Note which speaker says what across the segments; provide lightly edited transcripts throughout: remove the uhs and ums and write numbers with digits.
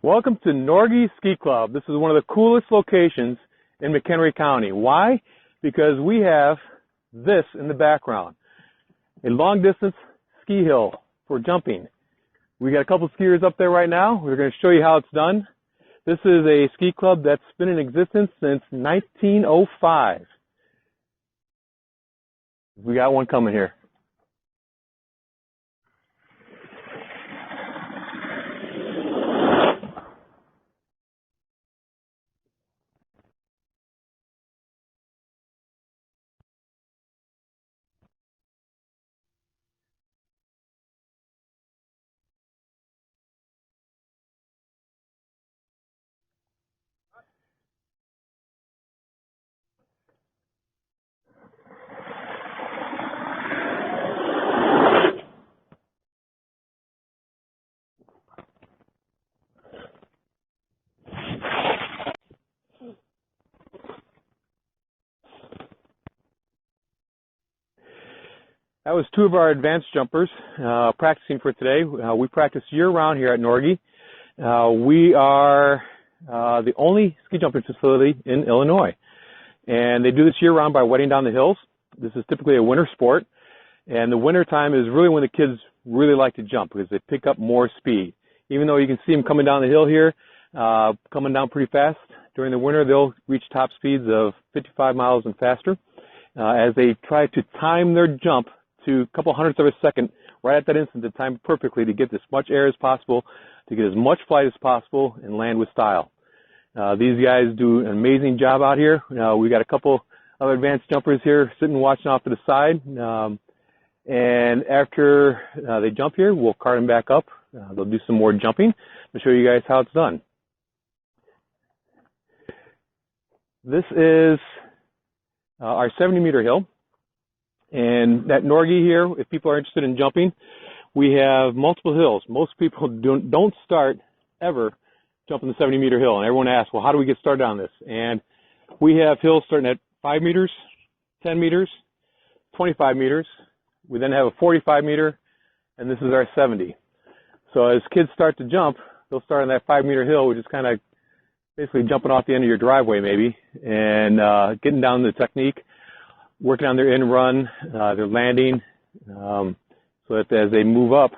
Speaker 1: Welcome to Norge Ski Club. This is one of the coolest locations in McHenry County. Why? Because we have this in the background. A long distance ski hill for jumping. We got a couple skiers up there right now. We're going to show you how it's done. This is a ski club that's been in existence since 1905. We got one coming here. That was two of our advanced jumpers practicing for today. We practice year-round here at Norge. We are the only ski jumping facility in Illinois. And they do this year-round by wetting down the hills. This is typically a winter sport. And the winter time is really when the kids really like to jump because they pick up more speed. Even though you can see them coming down the hill here, coming down pretty fast, during the winter they'll reach top speeds of 55 miles and faster as they try to time their jump to a couple hundredths of a second, right at that instant, to time perfectly to get as much air as possible, to get as much flight as possible, and land with style. These guys do an amazing job out here. We got a couple of advanced jumpers here sitting watching off to the side. And after they jump here, we'll cart them back up. They'll do some more jumping to show you guys how it's done. This is our 70-meter hill. And at Norge here, if people are interested in jumping, we have multiple hills. Most people don't start ever jumping the 70-meter hill. And everyone asks, well, how do we get started on this? And we have hills starting at 5 meters, 10 meters, 25 meters. We then have a 45-meter, and this is our 70. So as kids start to jump, they'll start on that 5-meter hill, which is kind of basically jumping off the end of your driveway maybe, and getting down the technique, working on their in-run, their landing, so that as they move up,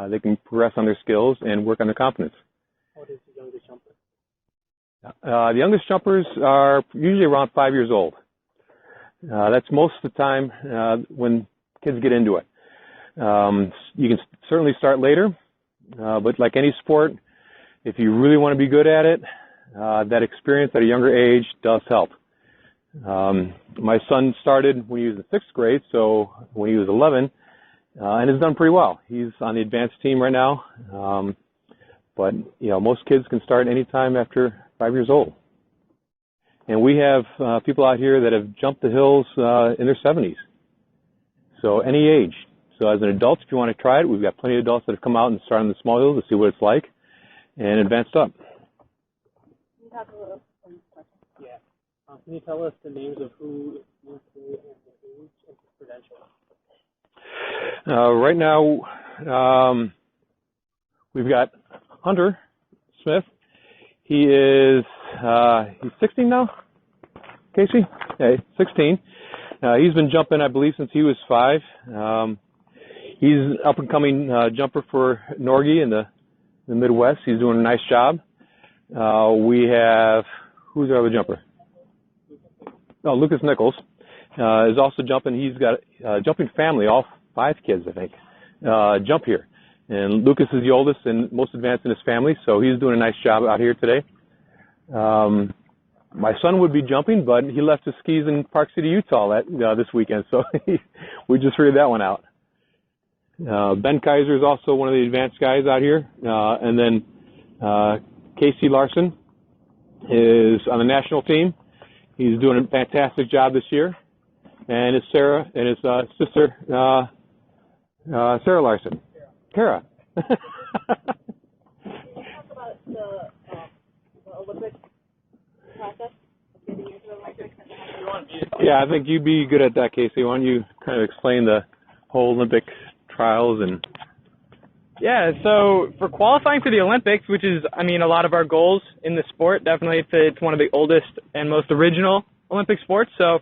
Speaker 1: they can progress on their skills and work on their confidence.
Speaker 2: What is the youngest jumper?
Speaker 1: The youngest jumpers are usually around 5 years old. That's most of the time when kids get into it. You can certainly start later, but like any sport, if you really want to be good at it, that experience at a younger age does help. My son started when he was in 6th grade, so when he was 11, and has done pretty well. He's on the advanced team right now, but you know, most kids can start anytime after 5 years old. And we have people out here that have jumped the hills in their 70s, so any age. So as an adult, if you want to try it, we've got plenty of adults that have come out and started on the small hills to see what it's like, and advanced up.
Speaker 2: Can you tell us the names of who is and the age and the credentials?
Speaker 1: Right now, we've got Hunter Smith. He is he's 16 now. Casey, yeah, 16. He's been jumping, I believe, since he was 5. He's an up-and-coming jumper for Norge in the Midwest. He's doing a nice job. We have, who's our other jumper? Oh, Lucas Nichols is also jumping. He's got a jumping family, all 5 kids, I think, jump here. And Lucas is the oldest and most advanced in his family, so he's doing a nice job out here today. My son would be jumping, but he left his skis in Park City, Utah this weekend, so we just figured that one out. Ben Kaiser is also one of the advanced guys out here. And then Casey Larson is on the national team. He's doing a fantastic job this year. And his sister, Sarah Larson. Kara.
Speaker 3: Can you talk about the Olympic process of getting into the Olympics?
Speaker 1: Yeah, I think you'd be good at that, Casey. Why don't you kind of explain the whole Olympic trials and...
Speaker 4: Yeah. Yeah, so for qualifying for the Olympics, which is, I mean, a lot of our goals in the sport, definitely it's one of the oldest and most original Olympic sports, so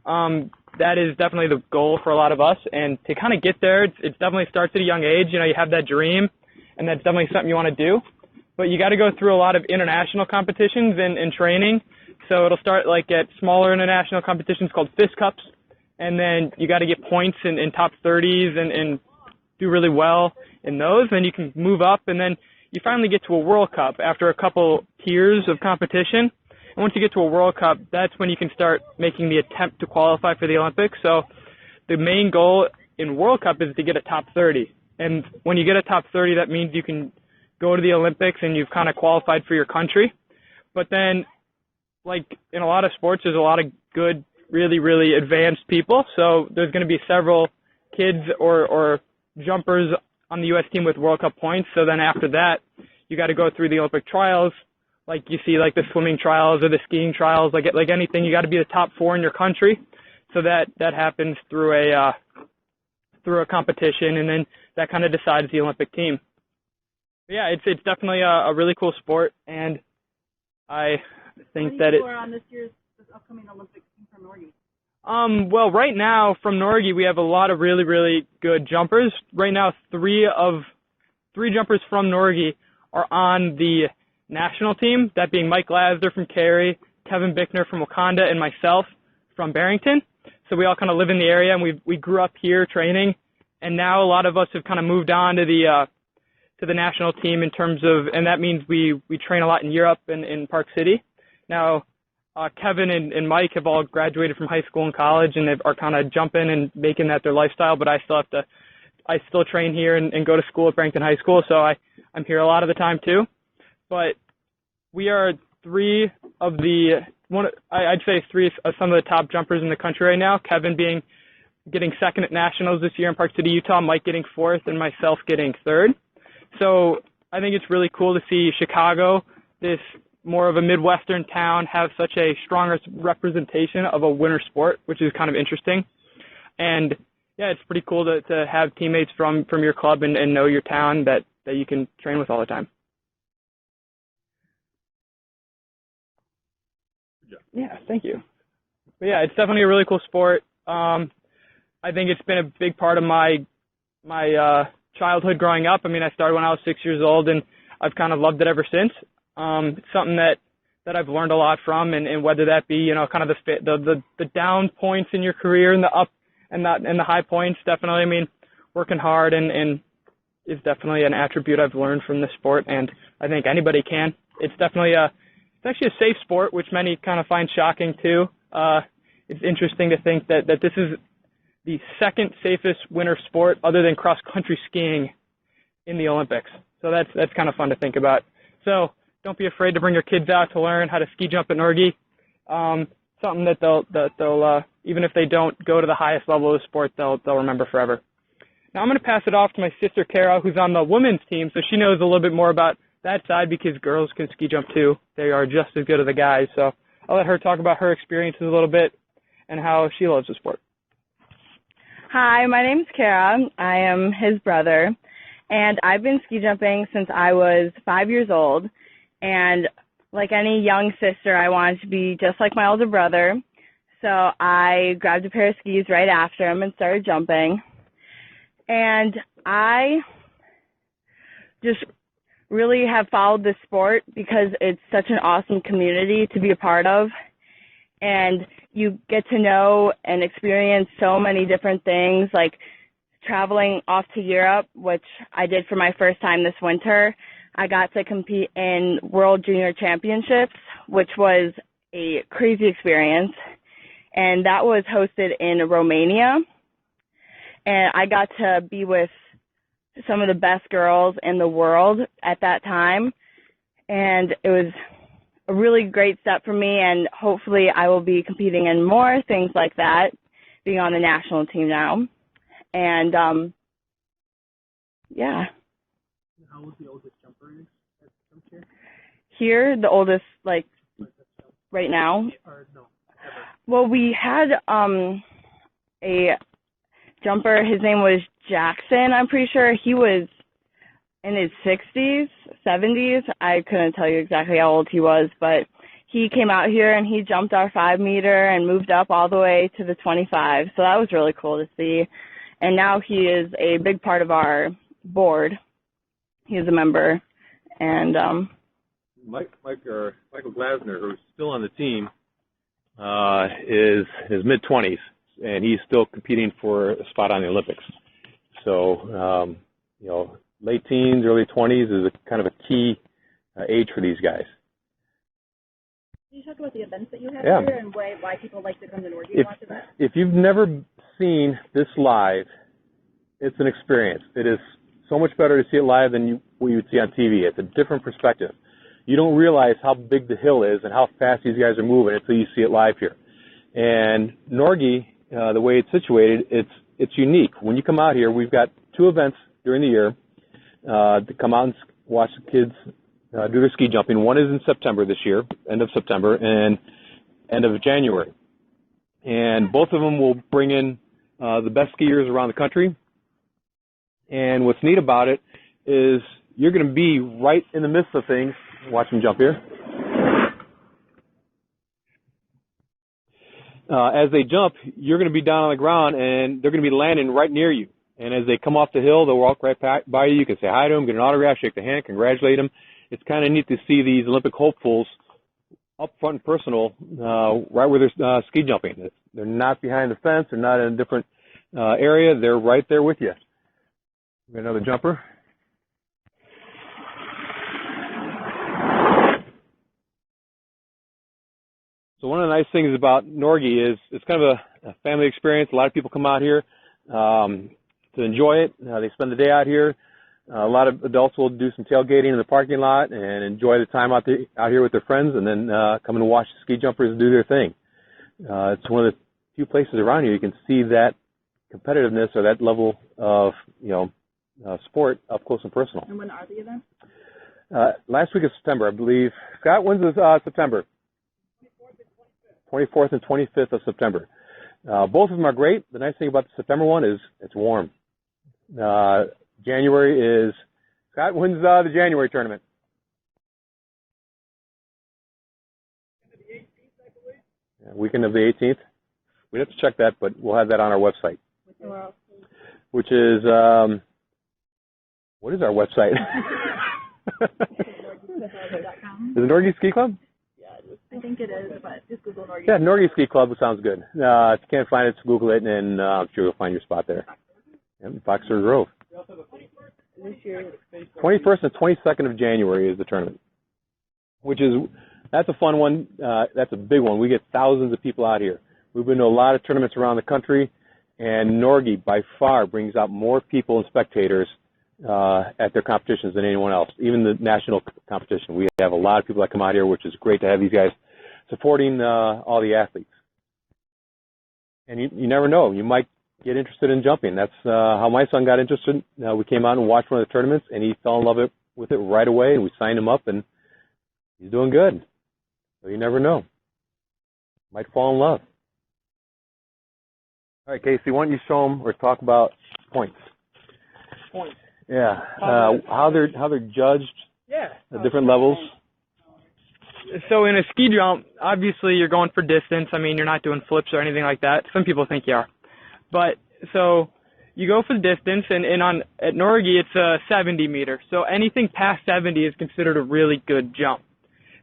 Speaker 4: that is definitely the goal for a lot of us. And to kind of get there, it definitely starts at a young age. You know, you have that dream, and that's definitely something you want to do. But you got to go through a lot of international competitions and training. So it'll start like at smaller international competitions called fist cups, and then you got to get points in top 30s and do really well in those. Then you can move up, and then you finally get to a World Cup after a couple tiers of competition. And once you get to a World Cup, that's when you can start making the attempt to qualify for the Olympics. So the main goal in World Cup is to get a top 30. And when you get a top 30, that means you can go to the Olympics and you've kind of qualified for your country. But then, like in a lot of sports, there's a lot of good, really, really advanced people. So there's going to be several kids or jumpers on the U.S. team with World Cup points. So then after that, you got to go through the Olympic trials, like you see like the swimming trials or the skiing trials, like anything. You got to be the top 4 in your country. So that happens through a competition, and then that kind of decides the Olympic team. But yeah, it's definitely a really cool sport, and I think that
Speaker 3: are on this upcoming Olympic team from Norge?
Speaker 4: Well, right now from Norge, we have a lot of really, really good jumpers. Right now, three jumpers from Norge are on the national team, that being Mike Lasder from Cary, Kevin Bickner from Wakanda, and myself from Barrington. So we all kind of live in the area, and we grew up here training, and now a lot of us have kind of moved on to the national team in terms of, and that means we train a lot in Europe and in Park City. Now, Kevin and Mike have all graduated from high school and college, and they are kind of jumping and making that their lifestyle, but I still train here and go to school at Barrington High School, so I'm here a lot of the time too. But we are three of some of the top jumpers in the country right now. Kevin getting second at nationals this year in Park City, Utah, Mike getting 4th, and myself getting 3rd. So I think it's really cool to see Chicago, this more of a Midwestern town, have such a strong representation of a winter sport, which is kind of interesting. And yeah, it's pretty cool to have teammates from your club and know your town that you can train with all the time. Yeah, thank you. But yeah, it's definitely a really cool sport. I think it's been a big part of my childhood growing up. I mean, I started when I was 6 years old, and I've kind of loved it ever since. It's something that I've learned a lot from, and whether that be, you know, kind of the down points in your career and the up and the high points, definitely. I mean, working hard and is definitely an attribute I've learned from this sport, and I think anybody can. It's definitely it's actually a safe sport, which many kind of find shocking too. It's interesting to think that this is the second safest winter sport other than cross-country skiing in the Olympics. So that's kind of fun to think about. So don't be afraid to bring your kids out to learn how to ski jump at Norge. Something that they'll even if they don't go to the highest level of the sport, they'll remember forever. Now I'm going to pass it off to my sister Kara, who's on the women's team, so she knows a little bit more about that side because girls can ski jump too. They are just as good as the guys. So I'll let her talk about her experiences a little bit and how she loves the sport.
Speaker 5: Hi, my name's Kara. I am his brother, and I've been ski jumping since I was 5 years old. And like any young sister, I wanted to be just like my older brother. So I grabbed a pair of skis right after him and started jumping. And I just really have followed this sport because it's such an awesome community to be a part of. And you get to know and experience so many different things, like traveling off to Europe, which I did for my first time this winter. I got to compete in World Junior Championships, which was a crazy experience. And that was hosted in Romania. And I got to be with some of the best girls in the world at that time. And it was a really great step for me, and hopefully I will be competing in more things like that, being on the national team now. And, yeah.
Speaker 2: How was the oldest jumper that jumped here?
Speaker 5: Here, the oldest, like, right now?
Speaker 2: Or no, ever.
Speaker 5: Well, we had a jumper. His name was Jackson, I'm pretty sure. He was in his 60s, 70s. I couldn't tell you exactly how old he was, but he came out here and he jumped our 5 meter and moved up all the way to the 25. So that was really cool to see. And now he is a big part of our board. He is a member. And
Speaker 1: Michael Glasner, who's still on the team, is his mid-20s, and he's still competing for a spot on the Olympics. So, late teens, early 20s is a kind of a key age for these guys.
Speaker 3: Can you talk about the events that you have
Speaker 1: Yeah.
Speaker 3: here and why people like to come to Norge and watch events?
Speaker 1: If you've never seen this live, it's an experience. It is so much better to see it live than what you would see on TV. It's a different perspective. You don't realize how big the hill is and how fast these guys are moving until you see it live here. And Norge, the way it's situated, it's unique. When you come out here, we've got 2 events during the year to come out and watch the kids do their ski jumping. One is in September this year, end of September, and end of January. And both of them will bring in the best skiers around the country. And what's neat about it is you're going to be right in the midst of things. Watch them jump here. As they jump, you're going to be down on the ground, and they're going to be landing right near you. And as they come off the hill, they'll walk right by you. You can say hi to them, get an autograph, shake the hand, congratulate them. It's kind of neat to see these Olympic hopefuls up front and personal, right where they're ski jumping. They're not behind the fence. They're not in a different area. They're right there with you. We got another jumper. So one of the nice things about Norge is it's kind of a family experience. A lot of people come out here to enjoy it. They spend the day out here. A lot of adults will do some tailgating in the parking lot and enjoy the time out here with their friends, and then come and watch the ski jumpers do their thing. It's one of the few places around here you can see that competitiveness or that level of sport up close and personal.
Speaker 3: And when are the events?
Speaker 1: Last week of September, I believe. Scott, when's September? 24th and 25th of September. Both of them are great. The nice thing about the September one is it's warm. January is, Scott, when's the January tournament? Weekend of the 18th. We'd have to check that, but we'll have that on our website. Which is, what is our website? Is it Norge Ski Club?
Speaker 3: I think it is, but just Google Norge.
Speaker 1: Yeah, Norge Ski Club sounds good. If you can't find it, just Google it, and I'm sure you'll find your spot there. Yep, Boxer Grove. 21st and 22nd of January is the tournament, that's a fun one. That's a big one. We get thousands of people out here. We've been to a lot of tournaments around the country, and Norge by far brings out more people and spectators at their competitions than anyone else, even the national competition. We have a lot of people that come out here, which is great to have these guys supporting all the athletes. And you never know. You might get interested in jumping. That's how my son got interested. We came out and watched one of the tournaments, and he fell in love with it right away, and we signed him up, and he's doing good. So you never know. Might fall in love. All right, Casey, why don't you show them or talk about points?
Speaker 4: Points.
Speaker 1: Yeah, how they're judged.
Speaker 4: Yeah.
Speaker 1: At different levels.
Speaker 4: So in a ski jump, obviously you're going for distance. I mean, you're not doing flips or anything like that. Some people think you are. But so you go for the distance, and at Norge it's a 70 meter. So anything past 70 is considered a really good jump.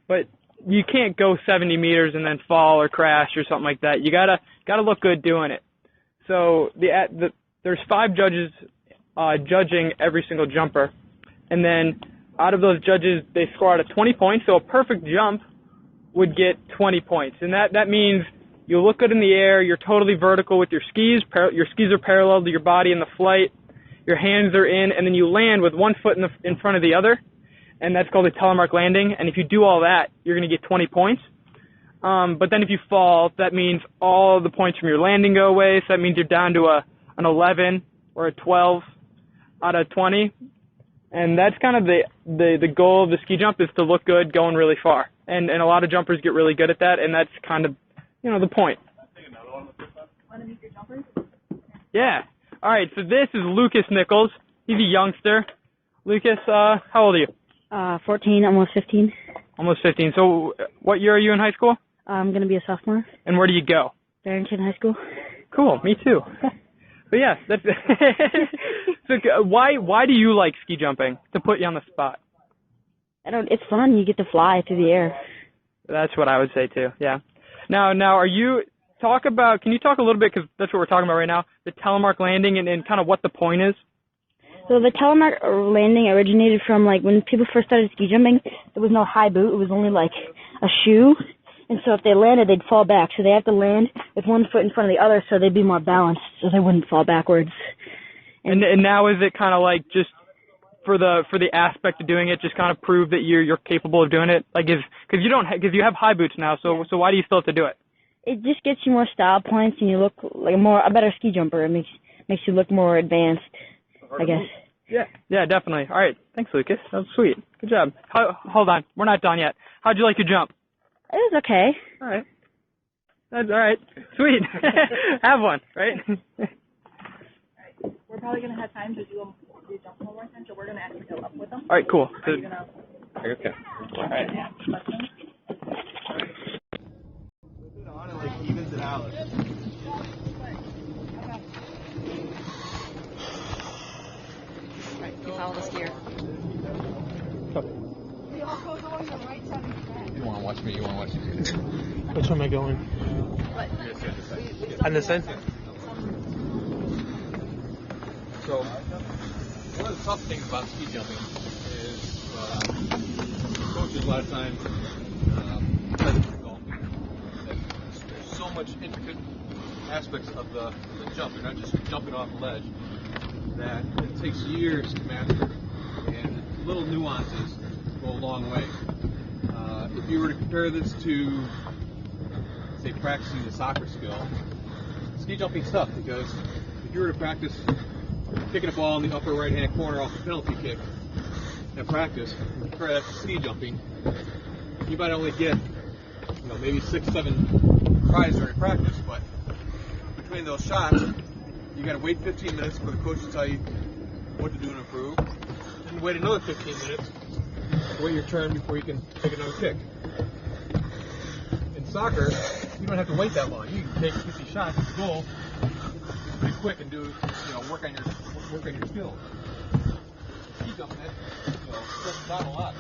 Speaker 4: But you can't go 70 meters and then fall or crash or something like that. You gotta look good doing it. So there's 5 judges judging every single jumper, and then out of those judges, they score out of 20 points. So a perfect jump would get 20 points, and that means you look good in the air, you're totally vertical with your skis are parallel to your body in the flight, your hands are in, and then you land with one foot in front of the other, and that's called a telemark landing. And if you do all that, you're going to get 20 points. But then if you fall, that means all the points from your landing go away, so that means you're down to an 11 or a 12 out of 20. And that's kind of the goal of the ski jump, is to look good going really far. And a lot of jumpers get really good at that, and that's kind of, the point.
Speaker 3: Want to meet your jumpers?
Speaker 4: Yeah. All right, so this is Lucas Nichols. He's a youngster. Lucas, how old are you?
Speaker 6: 14, almost 15.
Speaker 4: Almost 15. So what year are you in high school?
Speaker 6: I'm going to be a sophomore.
Speaker 4: And where do you go?
Speaker 6: Barrington High School.
Speaker 4: Cool, me too. But yeah, that's so why do you like ski jumping? To put you on the spot.
Speaker 6: It's fun. You get to fly through the air.
Speaker 4: That's what I would say too. Yeah. Now, can you talk a little bit, because that's what we're talking about right now, the telemark landing and kind of what the point is?
Speaker 6: So the telemark landing originated from like when people first started ski jumping, there was no high boot. It was only like a shoe. And so if they landed, they'd fall back. So they have to land with one foot in front of the other so they'd be more balanced so they wouldn't fall backwards.
Speaker 4: And now is it kind of like just for the aspect of doing it, just kind of prove that you're capable of doing it? Like because you have high boots now, so why do you still have to do it?
Speaker 6: It just gets you more style points and you look like a better ski jumper. It makes you look more advanced, I guess.
Speaker 4: Yeah, definitely. All right, thanks, Lucas. That was sweet. Good job. Hold on, we're not done yet. How'd you like your jump?
Speaker 6: It was okay.
Speaker 4: All right. That's all right. Sweet. Have one, right?
Speaker 3: We're probably going to have time to do jump one more time, so we're going to actually go up with them.
Speaker 4: All right, cool.
Speaker 3: Okay.
Speaker 4: All right.
Speaker 7: It like evens it out.
Speaker 3: Right, you follow the skier.
Speaker 7: You want to watch me? You want to watch me?
Speaker 2: Which one am I going? On this side?
Speaker 7: So, one of the tough things about ski jumping is coaches a lot of times play the golfing. There's so much intricate aspects of the jump. You're not just jumping off the ledge. That it takes years to master, and little nuances go a long way. If you were to compare this to, say, practicing the soccer skill, ski jumping's tough because if you were to practice kicking a ball in the upper right-hand corner off the penalty kick at practice, and compare that to ski jumping, you might only get, maybe 6-7 tries during practice, but between those shots, you got to wait 15 minutes for the coach to tell you what to do to improve, and wait another 15 minutes to wait your turn before you can take another kick. In soccer, you don't have to wait that long. You can take 50 shots at the goal pretty quick and do, work on your skills. Ski jumping, stretches out a lot.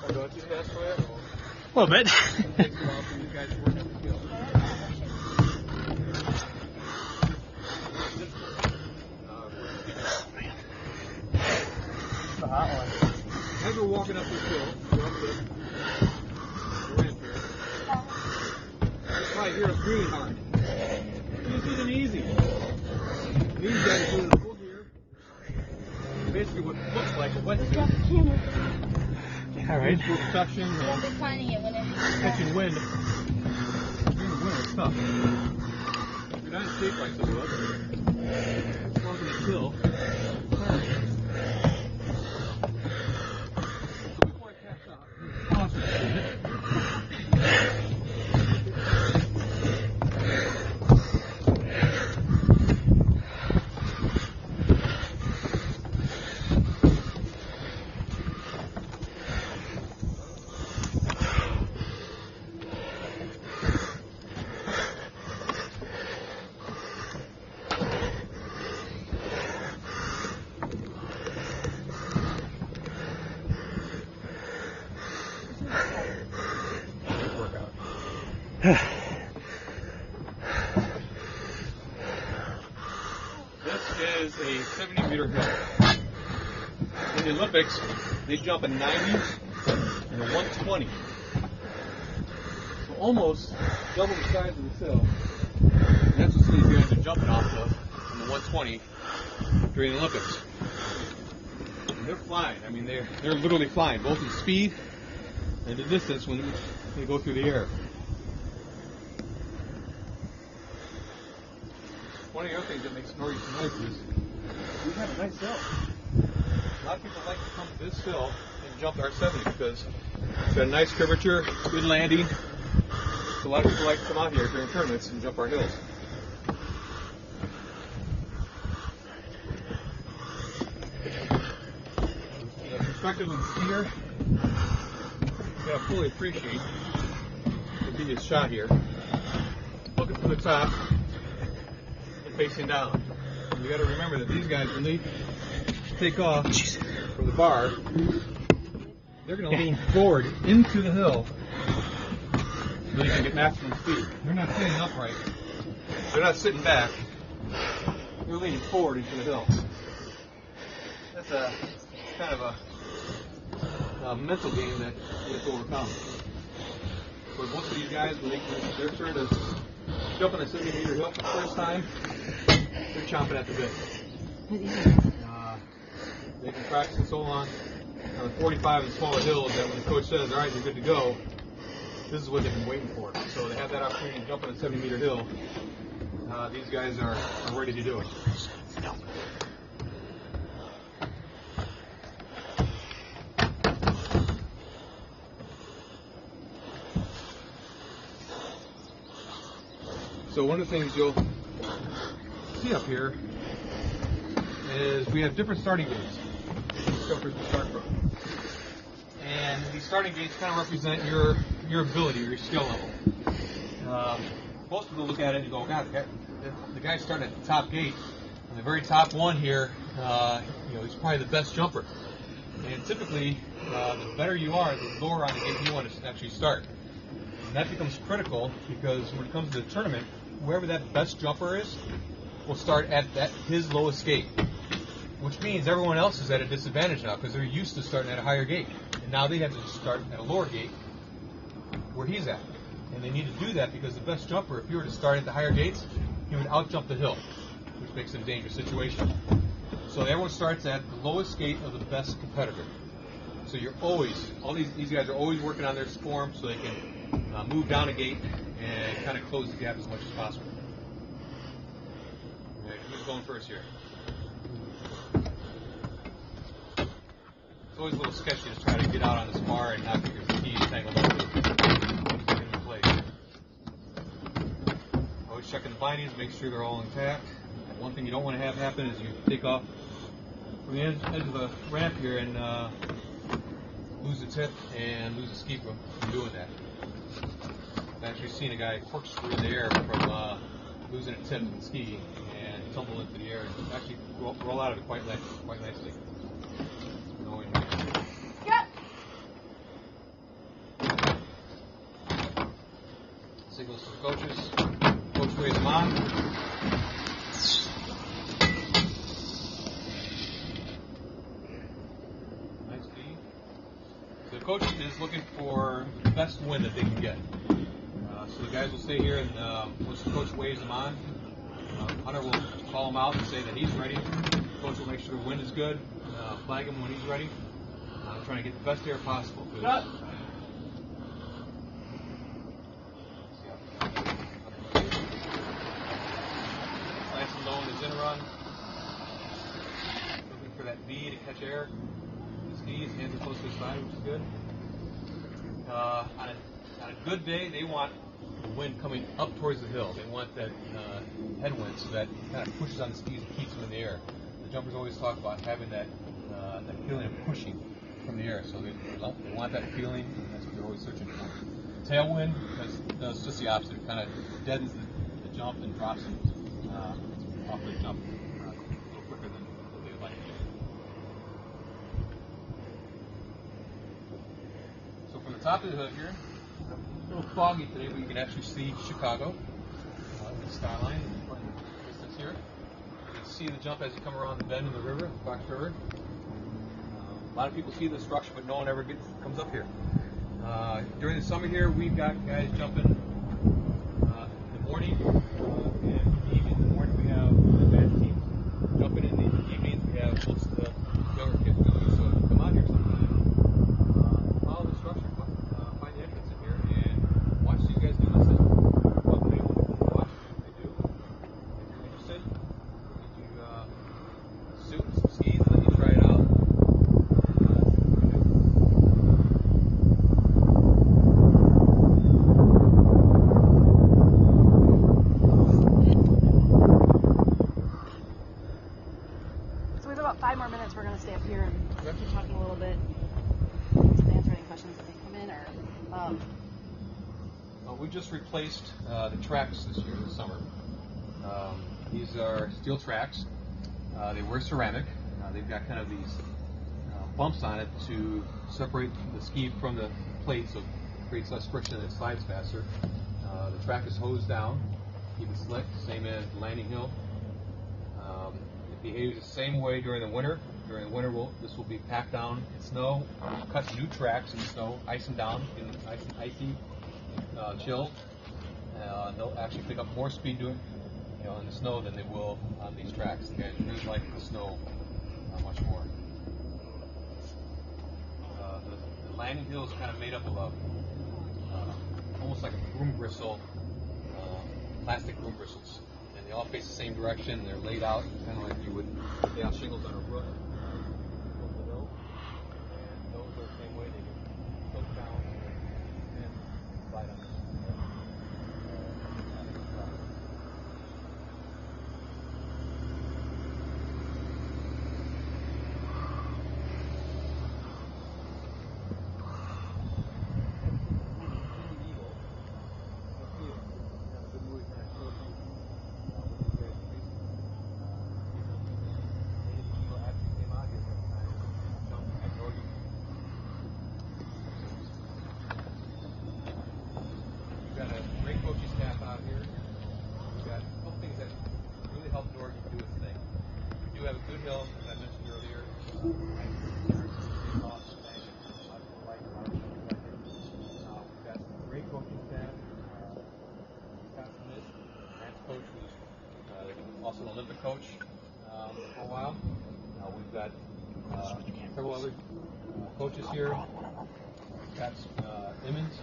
Speaker 7: Don't you ask for that?
Speaker 2: A little bit.
Speaker 7: It takes a while for you guys to work on the skills. As we're walking up this hill, we're up the ramp here. You probably hear us breathing hard. This isn't easy. These guys are doing a full gear. Basically what looks like a wetsuit.
Speaker 2: All right.
Speaker 7: Full suction and catching wind. During the winter, it's tough. If you're not in shape like some of us, walking this hill, This is a 70-meter hill. In the Olympics, they jump a 90 and a 120. So almost double the size of this hill. And that's what these guys are jumping off of on the 120 during the Olympics. And they're flying. I mean, they're literally flying, both in speed and the distance when they go through the air. One of the other things that makes Norge so nice is we have a nice hill. A lot of people like to come to this hill and jump our 70 because it's got a nice curvature, good landing. So a lot of people like to come out here during tournaments and jump our hills. perspective of the skier, you gotta fully appreciate the biggest shot here. Looking from the top and facing down. You gotta remember that these guys, when they take off from the bar, they're gonna lean forward into the hill so they can get maximum speed. They're not sitting upright. They're not sitting back. They're leaning forward into the hill. That's a kind of a mental game that you have to overcome. But most of these guys, when they're trying to jump on a 70-meter hill for the first time, they're chomping at the bit. They've been practicing so long on the 45 and smaller hills that when the coach says, all right, you're good to go, this is what they've been waiting for. So they have that opportunity to jump on a 70-meter hill. These guys are ready to do it. So one of the things you'll see up here is we have different starting gates. Jumpers to start from. And these starting gates kind of represent your ability, your skill level. Most people look at it and go, God, the guy's starting at the top gate. On the very top one here, he's probably the best jumper. And typically, the better you are, the lower on the gate you want to actually start. And that becomes critical because when it comes to the tournament, whoever that best jumper is will start at his lowest gate, which means everyone else is at a disadvantage now because they're used to starting at a higher gate. And now they have to start at a lower gate where he's at. And they need to do that because the best jumper, if you were to start at the higher gates, he would out-jump the hill, which makes it a dangerous situation. So everyone starts at the lowest gate of the best competitor. So you're always, all these guys are always working on their form so they can move down a gate and kind of close the gap as much as possible. Okay, who's going first here? It's always a little sketchy to try to get out on this bar and not get your skis tangled up in place. Always checking the bindings, make sure they're all intact. One thing you don't want to have happen is you take off from the edge of the ramp here and lose the tip and lose the ski from doing that. I've actually seen a guy corkscrew in the air from losing a tip in ski and tumble into the air and actually roll out of it quite nicely. Signals to the coaches. Coach waves them on. Nice speed. So the coach is looking for the best wind that they can get. So the guys will stay here, and once the coach waves them on, Hunter will call him out and say that he's ready. The coach will make sure the wind is good, flag him when he's ready, trying to get the best air possible. Nice and low in his in run. Looking for that V to catch air. His knees, hands are close to his side, which is good. On a good day, they want the wind coming up towards the hill. They want that headwind so that kind of pushes on the skis and keeps them in the air. The jumpers always talk about having that feeling of pushing from the air. So they want that feeling, and that's what they're always searching for. Tailwind does just the opposite. It kind of deadens the jump and drops them off the jump a little quicker than what they would like to do. So from the top of the hill here, a little foggy today, but you can actually see Chicago, the skyline in the distance here. You can see the jump as you come around the bend in the river, the Fox River. A lot of people see the structure, but no one ever comes up here. During the summer here, we've got guys jumping in the morning, and in the evening. In the morning, we have the advanced teams jumping. In the evenings, we have most of the younger kids doing it. So come out here sometime, follow the structure, find the entrance in here, and watch these guys do this. What they watch, what they do. If you're interested, you can suit some skis and let you try it out.
Speaker 3: you talk a little bit to answer any questions that may come in, or
Speaker 7: we just replaced the tracks this year, this summer. These are steel tracks. They were ceramic. They've got kind of these bumps on it to separate the ski from the plate, so it creates less friction and it slides faster. The track is hosed down, keep it slick, same as the landing hill. It behaves the same way during the winter. During the winter, this will be packed down in snow. We'll cut new tracks in the snow, ice them down in icy chill. They'll actually pick up more speed doing, in the snow than they will on these tracks. The guys really like the snow much more. The landing hill is kind of made up of almost like a broom bristle, plastic broom bristles, and they all face the same direction. And they're laid out kind of like you would lay out shingles on a roof. And those are the same way. They get tilt down and slide up. We've got a great coaching staff out here. We've got a couple things that really help Norge do its thing. We do have a good hill, as I mentioned earlier. We've got a great coaching staff. Scott Smith, Matt's coach, who's also an Olympic coach for a while. We've got several other coaches here. Scott Emmons.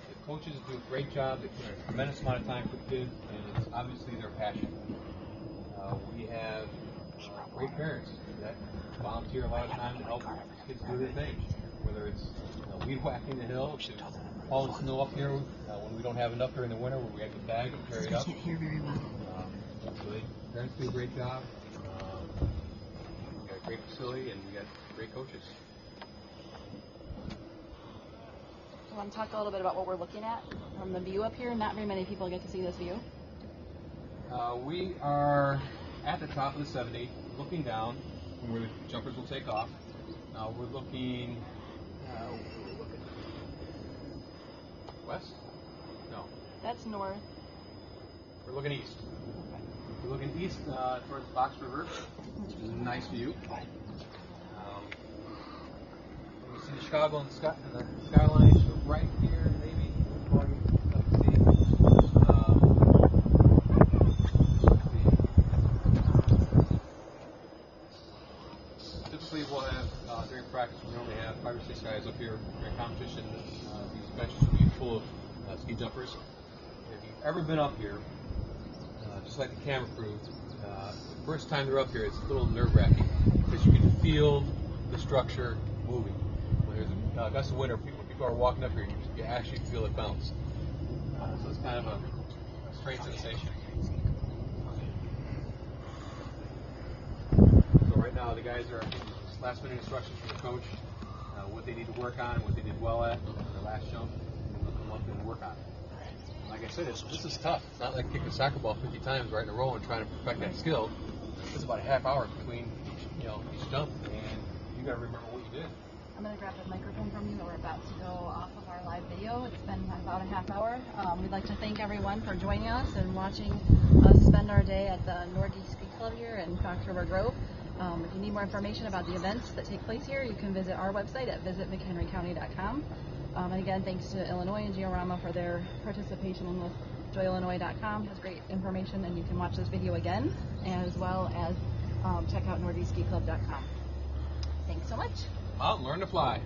Speaker 7: The coaches do a great job. They put a tremendous amount of time for kids, and it's obviously their passion. We have great parents that volunteer a lot of time to help kids do their thing, whether it's weed whacking the hill, hauling snow up here when we don't have enough during the winter, where we have to bag and carry it up.
Speaker 3: I can't hear very well.
Speaker 7: So parents do a great job. We got a great facility, and we got great coaches.
Speaker 3: I want to talk a little bit about what we're looking at from the view up here. Not very many people get to see this view.
Speaker 7: We are at the top of the 70, looking down from where the jumpers will take off. We're looking west? No.
Speaker 3: That's north.
Speaker 7: We're looking east. We're looking east towards Fox River, which is a nice view. You see Chicago and the skyline to the right here, maybe. Typically, we'll have during practice, we normally have 5 or 6 guys up here during competition. These benches will be full of ski jumpers. If you've ever been up here, just like the camera crew, the first time they're up here, it's a little nerve-wracking because you can feel the structure moving. When there's a gust of wind or people are walking up here, you actually feel it bounce. So it's kind of a strange sensation. So right now, the guys are getting last-minute instructions from the coach, what they need to work on, what they did well at their last jump, and they'll come up and work on it. Like I said, this is tough. It's not like kicking a soccer ball 50 times right in a row and trying to perfect that skill. It's about a half hour between each jump, and you got to remember what you did.
Speaker 3: I'm going to grab the microphone from you. We're about to go off of our live video. It's been about a half hour. We'd like to thank everyone for joining us and watching us spend our day at the Norge Ski Club here in Fox River Grove. If you need more information about the events that take place here, you can visit our website at visitmchenrycounty.com. And again, thanks to Illinois and Georama for their participation in this. joyillinois.com has great information, and you can watch this video again, as well as check out norgeskiclub.com. Thanks so much.
Speaker 7: Out and learn to fly.